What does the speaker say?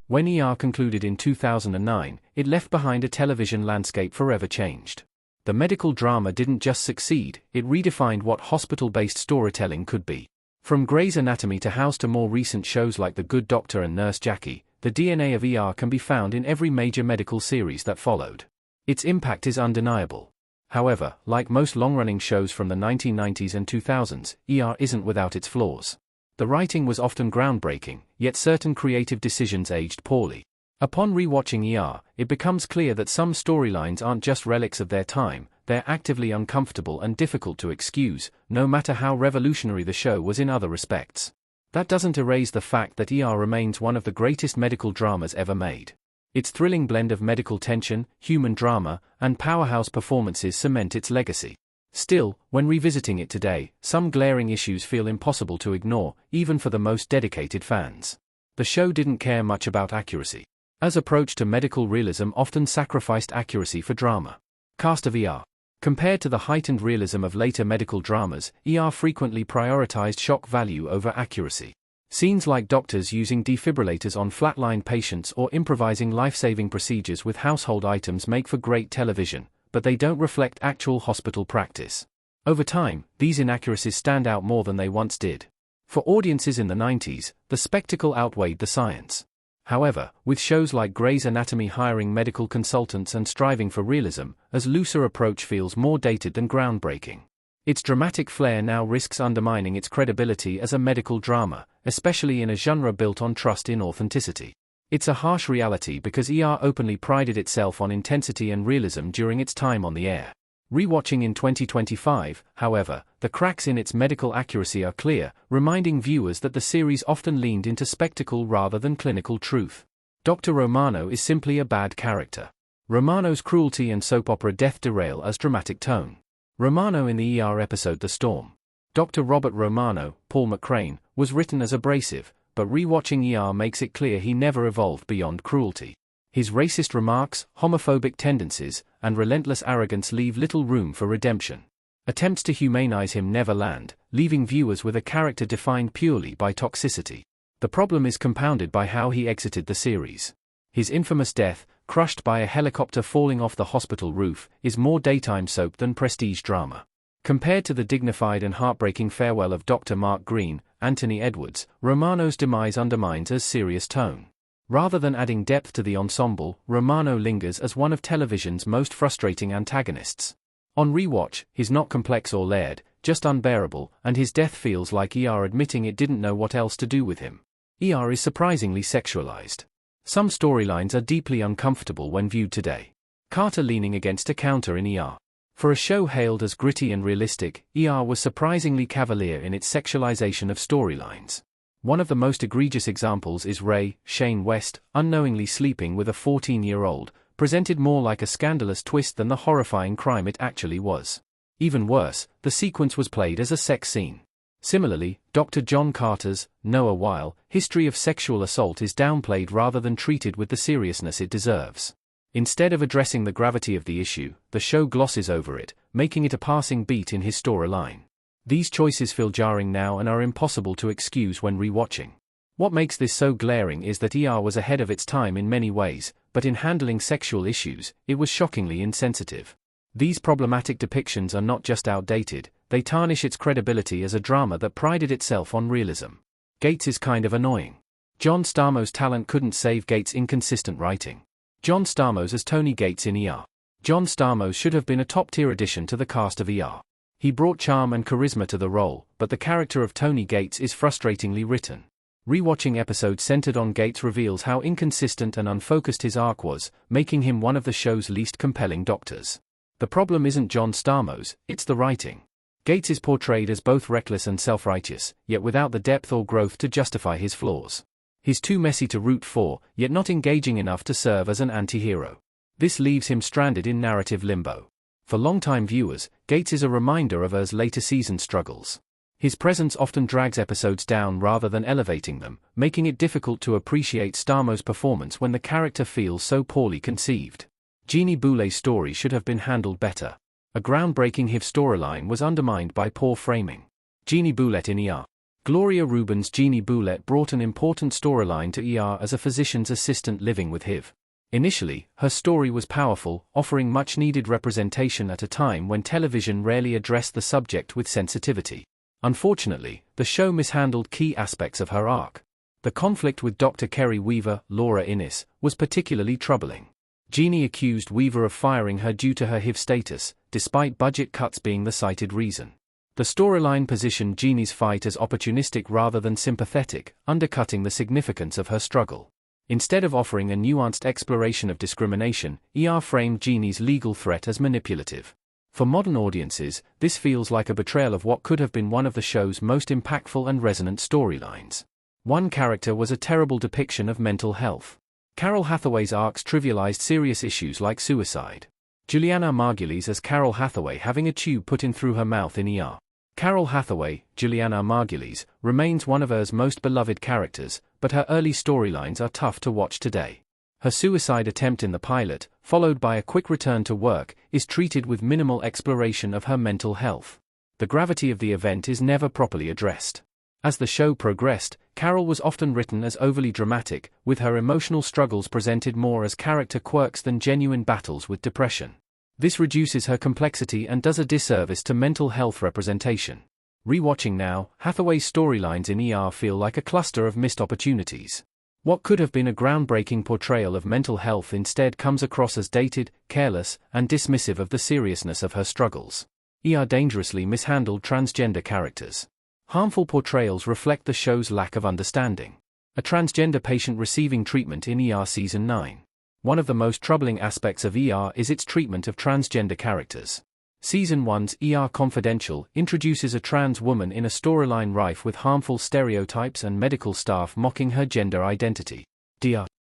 When concluded in 2009, it left behind a television landscape forever changed. The medical drama didn't just succeed, it redefined what hospital-based storytelling could be. From Grey's Anatomy to House to more recent shows like The Good Doctor and Nurse Jackie, the DNA of can be found in every major medical series that followed. Its impact is undeniable. However, like most long-running shows from the 1990s and 2000s, isn't without its flaws. The writing was often groundbreaking, yet certain creative decisions aged poorly. Upon rewatching it becomes clear that some storylines aren't just relics of their time, they're actively uncomfortable and difficult to excuse, no matter how revolutionary the show was in other respects. That doesn't erase the fact that remains one of the greatest medical dramas ever made. Its thrilling blend of medical tension, human drama, and powerhouse performances cement its legacy. Still, when revisiting it today, some glaring issues feel impossible to ignore, even for the most dedicated fans. The show didn't care much about accuracy. Its approach to medical realism often sacrificed accuracy for drama. Cast of Compared to the heightened realism of later medical dramas, frequently prioritized shock value over accuracy. Scenes like doctors using defibrillators on flatline patients or improvising life-saving procedures with household items make for great television, but they don't reflect actual hospital practice. Over time, these inaccuracies stand out more than they once did. For audiences in the 90s, the spectacle outweighed the science. However, with shows like Grey's Anatomy hiring medical consultants and striving for realism, looser approach feels more dated than groundbreaking. Its dramatic flair now risks undermining its credibility as a medical drama, especially in a genre built on trust in authenticity. It's a harsh reality because openly prided itself on intensity and realism during its time on the air. Rewatching in 2025, however, the cracks in its medical accuracy are clear, reminding viewers that the series often leaned into spectacle rather than clinical truth. Dr. Romano is simply a bad character. Romano's cruelty and soap opera death derail dramatic tone. Romano in the episode The Storm. Dr. Robert Romano, Paul McCrane, was written as abrasive, but rewatching makes it clear he never evolved beyond cruelty. His racist remarks, homophobic tendencies, and relentless arrogance leave little room for redemption. Attempts to humanize him never land, leaving viewers with a character defined purely by toxicity. The problem is compounded by how he exited the series. His infamous death, crushed by a helicopter falling off the hospital roof, is more daytime soap than prestige drama. Compared to the dignified and heartbreaking farewell of Dr. Mark Green, Anthony Edwards, Romano's demise undermines serious tone. Rather than adding depth to the ensemble, Romano lingers as one of television's most frustrating antagonists. On rewatch, he's not complex or layered, just unbearable, and his death feels like admitting it didn't know what else to do with him. Is surprisingly sexualized. Some storylines are deeply uncomfortable when viewed today. Carter leaning against a counter in For a show hailed as gritty and realistic, was surprisingly cavalier in its sexualization of storylines. One of the most egregious examples is Ray, Shane West, unknowingly sleeping with a 14-year-old, presented more like a scandalous twist than the horrifying crime it actually was. Even worse, the sequence was played as a sex scene. Similarly, Dr. John Carter's, Noah Weil, history of sexual assault is downplayed rather than treated with the seriousness it deserves. Instead of addressing the gravity of the issue, the show glosses over it, making it a passing beat in his storyline. These choices feel jarring now and are impossible to excuse when rewatching. What makes this so glaring is that was ahead of its time in many ways, but in handling sexual issues, it was shockingly insensitive. These problematic depictions are not just outdated, they tarnish its credibility as a drama that prided itself on realism. Gates is kind of annoying. John Stamos' talent couldn't save Gates' inconsistent writing. John Stamos as Tony Gates in John Stamos should have been a top-tier addition to the cast of He brought charm and charisma to the role, but the character of Tony Gates is frustratingly written. Rewatching episodes centered on Gates reveals how inconsistent and unfocused his arc was, making him one of the show's least compelling doctors. The problem isn't John Stamos, it's the writing. Gates is portrayed as both reckless and self-righteous, yet without the depth or growth to justify his flaws. He's too messy to root for, yet not engaging enough to serve as an anti-hero. This leaves him stranded in narrative limbo. For longtime viewers, Gates is a reminder of later season struggles. His presence often drags episodes down rather than elevating them, making it difficult to appreciate Stamos' performance when the character feels so poorly conceived. Jeannie Boulet's story should have been handled better. A groundbreaking HIV storyline was undermined by poor framing. Jeannie Boulet in Gloria Rubin's Jeannie Boulette brought an important storyline to ER as a physician's assistant living with HIV. Initially, her story was powerful, offering much-needed representation at a time when television rarely addressed the subject with sensitivity. Unfortunately, the show mishandled key aspects of her arc. The conflict with Dr. Kerry Weaver, Laura Innes, was particularly troubling. Jeannie accused Weaver of firing her due to her HIV status, despite budget cuts being the cited reason. The storyline positioned Jeannie's fight as opportunistic rather than sympathetic, undercutting the significance of her struggle. Instead of offering a nuanced exploration of discrimination, ER framed Jeannie's legal threat as manipulative. For modern audiences, this feels like a betrayal of what could have been one of the show's most impactful and resonant storylines. One character was a terrible depiction of mental health. Carol Hathaway's arcs trivialized serious issues like suicide. Juliana Margulies as Carol Hathaway having a tube put in through her mouth in ER. Carol Hathaway, Juliana Margulies, remains one of ER's most beloved characters, but her early storylines are tough to watch today. Her suicide attempt in the pilot, followed by a quick return to work, is treated with minimal exploration of her mental health. The gravity of the event is never properly addressed. As the show progressed, Carol was often written as overly dramatic, with her emotional struggles presented more as character quirks than genuine battles with depression. This reduces her complexity and does a disservice to mental health representation. Rewatching now, Hathaway's storylines in ER feel like a cluster of missed opportunities. What could have been a groundbreaking portrayal of mental health instead comes across as dated, careless, and dismissive of the seriousness of her struggles. ER dangerously mishandled transgender characters. Harmful portrayals reflect the show's lack of understanding. A transgender patient receiving treatment in ER Season 9. One of the most troubling aspects of ER is its treatment of transgender characters. Season 1's ER Confidential introduces a trans woman in a storyline rife with harmful stereotypes and medical staff mocking her gender identity. Dr.